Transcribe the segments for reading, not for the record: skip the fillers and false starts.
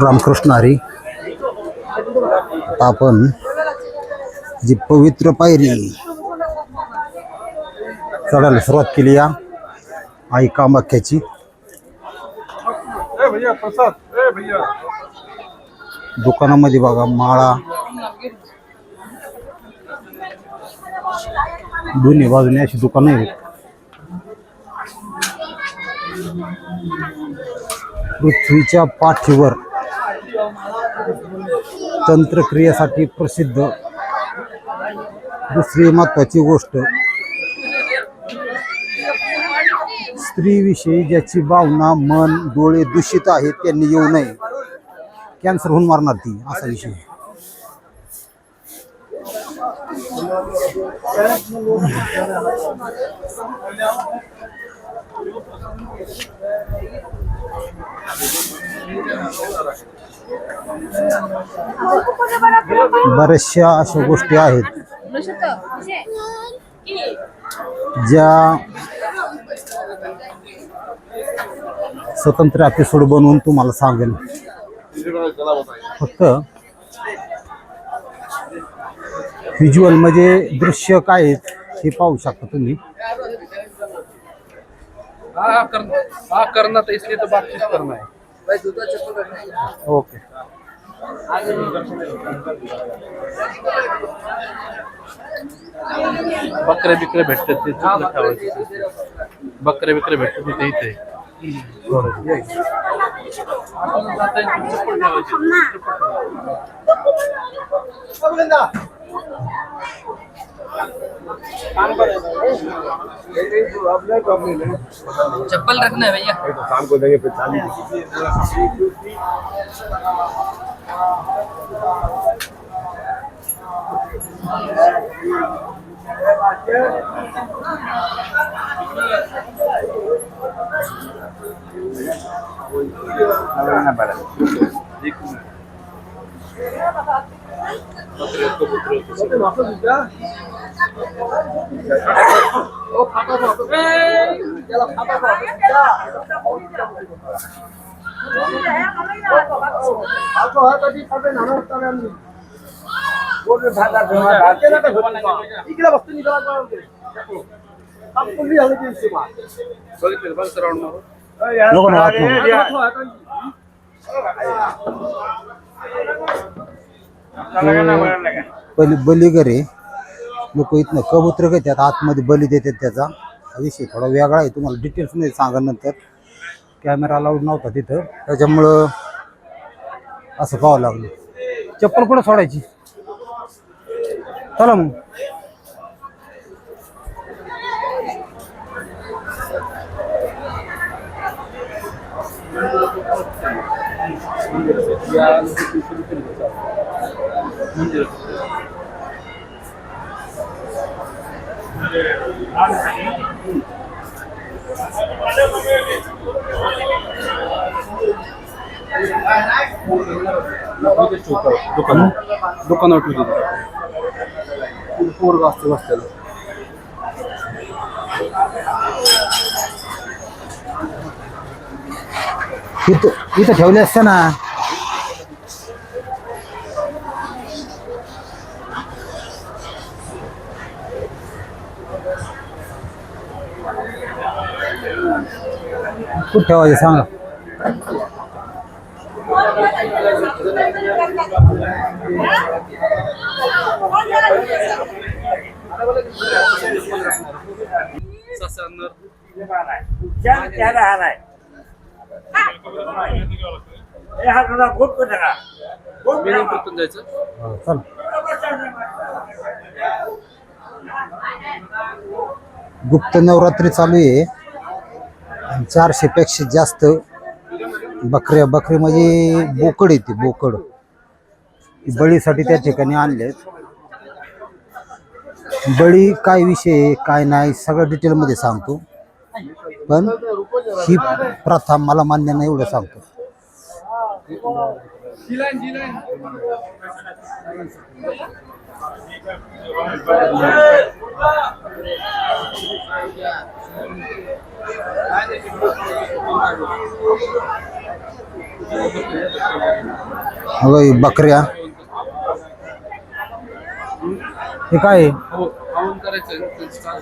रामकृष्ण हरी. आपण जी पवित्र पायरी चढायला सुरुवात केली या आई कामाख्याची. दुकानामध्ये बघा माळा दोन्ही बाजूने अशी दुकानं आहेत. पृथ्वीच्या पाठीवर तंत्रक्रियेसाठी प्रसिद्ध. दुसरी महत्वाची गोष्ट, स्त्रीविषयी ज्याची भावना मन डोळे दूषित आहेत त्यांनी येऊ नये, कॅन्सर होऊन मारणार ती, असा विषय. बऱ्याचशा अशा गोष्टी आहेत ज्या स्वतंत्र एपिसोड बनवून तुम्हाला सांगेल. फक्त व्हिज्युअल म्हणजे दृश्य काय आहेत हे पाहू शकता तुम्ही. करना तो इसलिए तो बातचीत करना है. ओके. बकरे बिकरे भेटतात ते चुकलं ठेवायचं. बकरे बिकरे भेटतात तिथे इथे. चप्पल रखना है भैया. शाम को देंगे फिर चालू. बलीघरे लोक इथनं कबूतर घेतात, आतमध्ये बली देतात. त्याचा विषय थोडा वेगळा आहे, तुम्हाला डिटेल्स मध्ये सांगा नंतर. कॅमेरा अलाउड नव्हता तिथं, त्याच्यामुळं असं पाहावं लागलं. चप्पल कुठं सोडायची? चला मग. दुकानावर ठेवतो पोरग असतो बसलेलं. इथं ठेवले असते ना. कुठं ठेवायचं सांगा. गुप्त नवरात्री चालू आहे. 400 पेक्षा जास्त बकऱ्या, बकरी म्हणजे बोकड येते, बोकड बळीसाठी त्या ठिकाणी आणलेत. बळी काय विषय काय नाही सगळं डिटेल मध्ये सांगतो, पण ही प्रथा मला मान्य नाही एवढं सांगतो. हे बकऱ्या, हे काय आहे? हवन करायचं.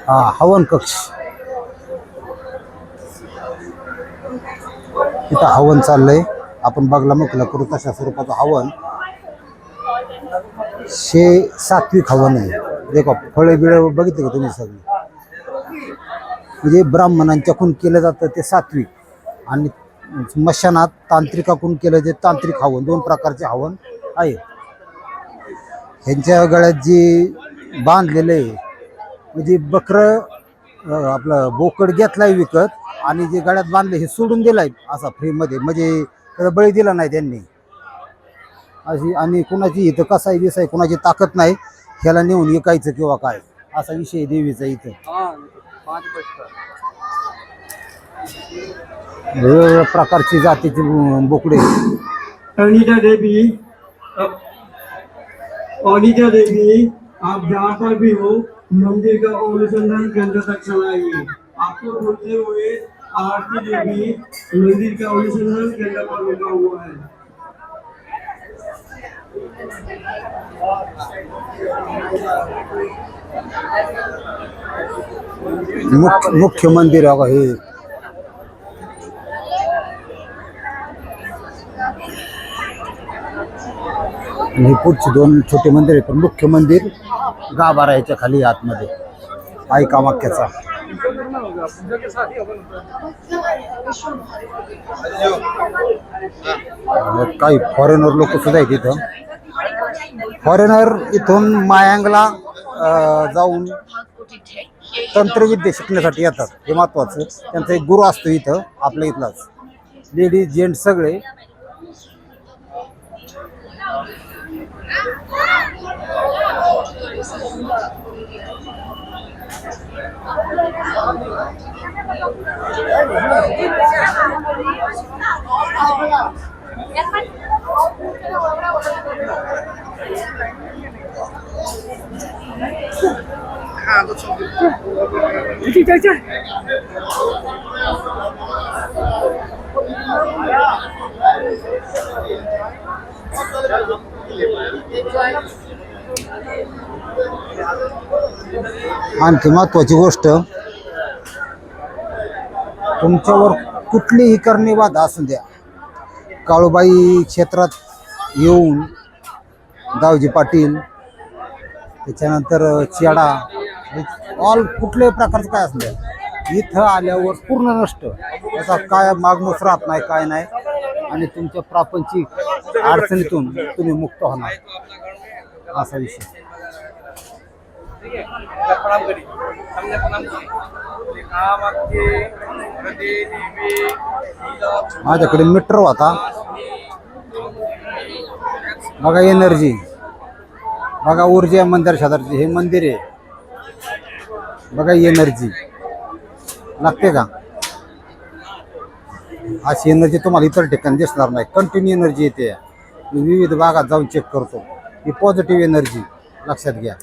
हा, हवन कक्ष. इथं हवन चाललंय. आपण बघला मुकला करू तशा स्वरूपाचं हवन. सात्विक हवन आहे. देखो फळे बिळ बघितले का तुम्ही सगळे? म्हणजे ब्राह्मणांच्याकडून केलं जातं ते सात्विक, आणि स्मशानात तांत्रिकाकडून केलं ते तांत्रिक हवन. 2 प्रकारचे हवन आहे. ह्यांच्या गळ्यात जे बांधलेलं आहे म्हणजे बकरं, आपलं बोकड घेतलाय विकत, आणि जे गळ्यात बांधले हे सोडून दिलाय असा फ्रीमध्ये, म्हणजे त्याचा बळी दिला नाही त्यांनी अशी. आणि कुणाची इथं कसाई बिसाई कुणाची ताकद नाही ह्याला नेऊन विकायचं किंवा काय, असा विषय देवीचा इथं. वेगवेगळ्या प्रकारची जातीची बोकडे. अनीता देवी, आप जहाँ पर भी हो मंदिर का अनुसंधान केंद्र तक चलाइए। आपको बोलते हुए आरती देवी मंदिर का अनुसंधान केंद्र पर रुका हुआ है। मुख्य मंदिर आहे हे. आणि पुढची 2 छोटे मंदिर आहेत, पण मुख्य मंदिर गाभारा याच्या खाली आतमध्ये आई कामाख्याचा. काही फॉरेनर लोक सुद्धा आहेत इथं. फॉरेनर इथून मायांगला जाऊन तंत्रविद्या शिकण्यासाठी येतात. हे महत्वाचं. त्यांचा एक गुरु असतो इथं आपल्या इथलाच. लेडीज जेंट्स सगळे. आणखी महत्वाची गोष्ट, तुमच्यावर कुठलीही करणी बाधा असू द्या, काळूबाई क्षेत्रात येऊन दावजी पाटील, त्याच्यानंतर चेडा, ऑल कुठल्याही प्रकारचं काय असू द्या, इथं आल्यावर पूर्ण नष्ट. त्याचा काय मागमूस राहत नाही, काय नाही. आणि तुमच्या प्रापंचिक अडचणीतून तुम्ही मुक्त होणार, असा विषय. माझ्याकडे मीटर होता बघा. एनर्जी बघा. ऊर्जा मंदिर शेजारची हे मंदिर आहे बघा. एनर्जी लागते का? अशी एनर्जी तुम्हाला इतर ठिकाणी दिसणार नाही. कंटिन्यू एनर्जी येते. मी विविध भागात जाऊन चेक करतो. ही पॉझिटिव्ह एनर्जी लक्षात घ्या.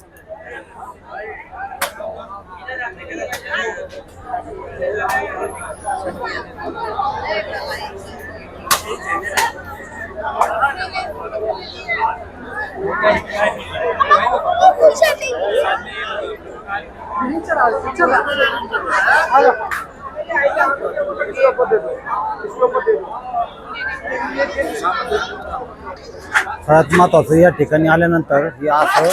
सगळ्यात महत्वाचं, या ठिकाणी आल्यानंतर हे असं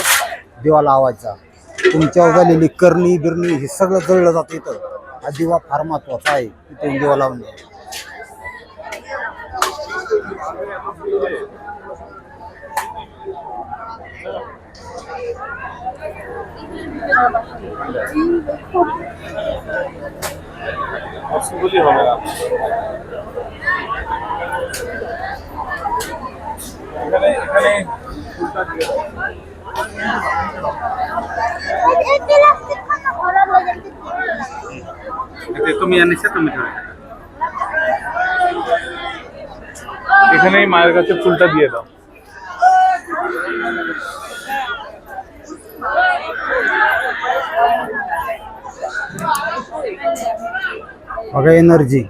दिवा लावायचा. तुमच्यावर झालेली करणी बिरणी हे सगळं जळलं जातं इथं. हा दिवा फार महत्वाचा आहे. इथे दिवा लावून द्या. তুমি আনিস তুমি এখানে মায়ের কাছে ফুলটা দিয়ে দাও। बघा एनर्जी.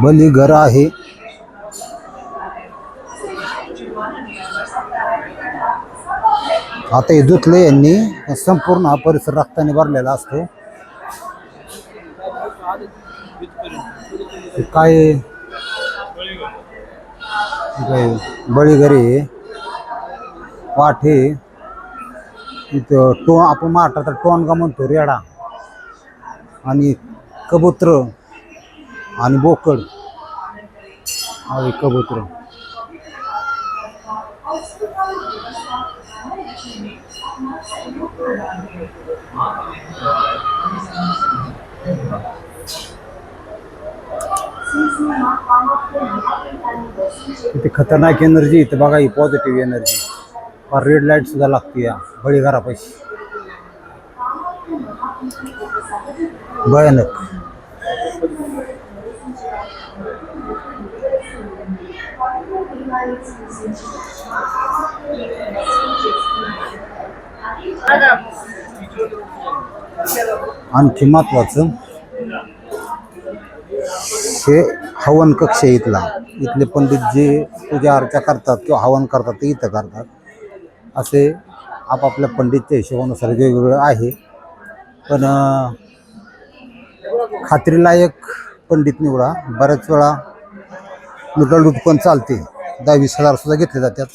बलीघर आहे. आता हे धुतले यांनी, संपूर्ण हा परिसर रक्ताने भरलेला असतो. काय बळीघरे वाठे इथं आपण महाराष्ट्रात टोनगा म्हणतो, रेडा आणि कबूतर आणि बोकड. कबूतर इथे खतरनाक एनर्जी. इथं बघा, ही पॉझिटिव्ह एनर्जी. रेड लाईट सुद्धा लागते या बळीघरापाशी. भयानक. आणखी महत्वाचं, हे हवन कक्ष आहे इथला. इथले पंडित जे पूजा अर्चा करतात किंवा हवन करतात ते इथं करतात. असे आपापल्या पंडितच्या हिशोबानुसार वेगवेगळं आहे. पण खात्रीलायक पंडित निवडा. बऱ्याच वेळा लुटालूट पण चालते. 10-20 हजार सुद्धा घेतले जातात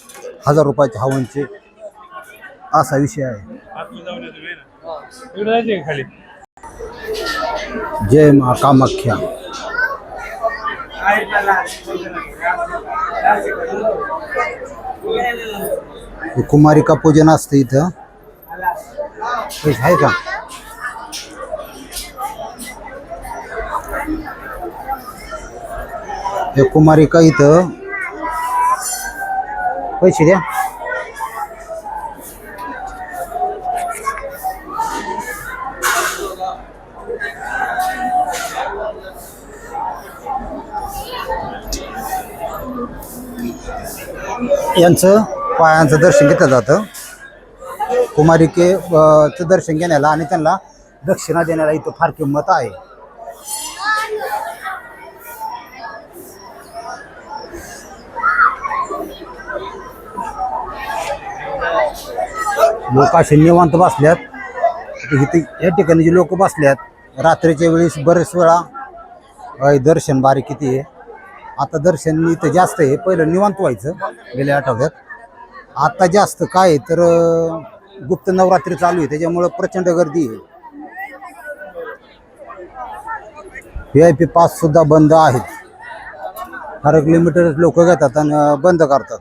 1000 रुपयाचे हवनचे. असा विषय आहे. जय मा कामाख्या. कुमारिका पूजन असते इथं. आहे का? हे कुमारिका इथं पैसे द्या. यांचं पायांचं दर्शन घेतलं जातं. कुमारिकेचं दर्शन घेण्याला आणि त्यांना दक्षिणा देण्याला इथं फार किंमत आहे. लोक असे निवांत बसल्यात. इथे या ठिकाणी जे लोक बसल्यात रात्रीच्या वेळेस बरेच वेळा दर्शन बारी किती आहे. आता दर्शन इथं जास्त आहे. पहिलं निवांत व्हायचं गेल्या आठवड्यात. आता जास्त काय आहे तर गुप्त नवरात्री चालू आहे त्याच्यामुळं प्रचंड गर्दी आहे. VIP पास सुद्धा बंद आहेत. ठराविक लिमिटेड लोक घेतात आणि बंद करतात.